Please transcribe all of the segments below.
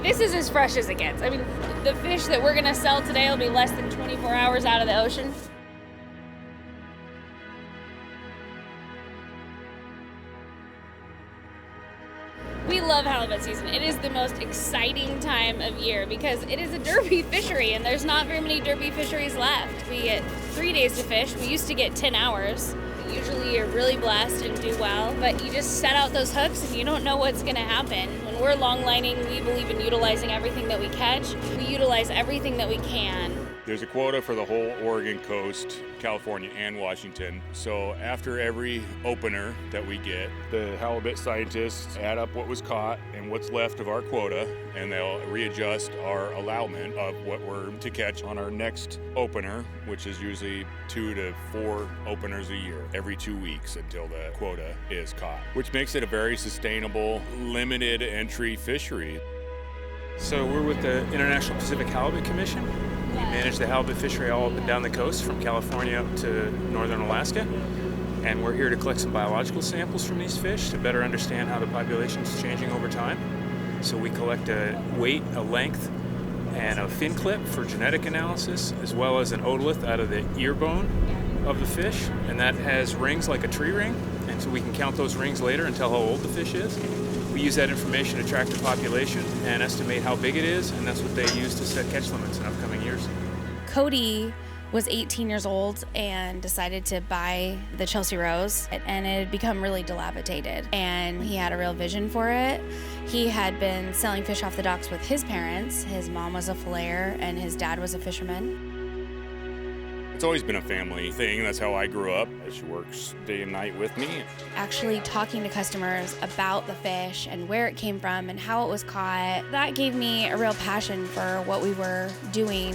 This is as fresh as it gets. I mean, the fish that we're gonna sell today will be less than 24 hours out of the ocean. We love halibut season. It is the most exciting time of year because it is a derby fishery and there's not very many derby fisheries left. We get 3 days to fish. We used to get 10 hours. Usually you're really blessed and do well, but you just set out those hooks and you don't know what's gonna happen. When we're long lining, we believe in utilizing everything that we catch. We utilize everything that we can. There's a quota for the whole Oregon coast, California and Washington. So after every opener that we get, the halibut scientists add up what was caught and what's left of our quota, and they'll readjust our allowment of what we're to catch on our next opener, which is usually 2 to 4 openers a year, every 2 weeks until the quota is caught, which makes it a very sustainable, limited entry fishery. So we're with the International Pacific Halibut Commission. We manage the halibut fishery all up and down the coast from California up to northern Alaska. And we're here to collect some biological samples from these fish to better understand how the population is changing over time. So we collect a weight, a length, and a fin clip for genetic analysis, as well as an otolith out of the ear bone of the fish. And that has rings like a tree ring. And so we can count those rings later and tell how old the fish is. We use that information to track the population and estimate how big it is, and that's what they use to set catch limits in upcoming years. Cody was 18 years old and decided to buy the Chelsea Rose, and it had become really dilapidated, and he had a real vision for it. He had been selling fish off the docks with his parents. His mom was a filleter and his dad was a fisherman. It's always been a family thing. That's how I grew up. She works day and night with me. Actually talking to customers about the fish and where it came from and how it was caught, that gave me a real passion for what we were doing.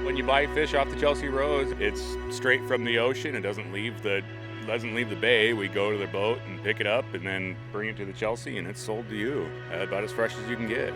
When you buy fish off the Chelsea Rose, it's straight from the ocean. It doesn't leave the bay. We go to the boat and pick it up and then bring it to the Chelsea, and it's sold to you about as fresh as you can get.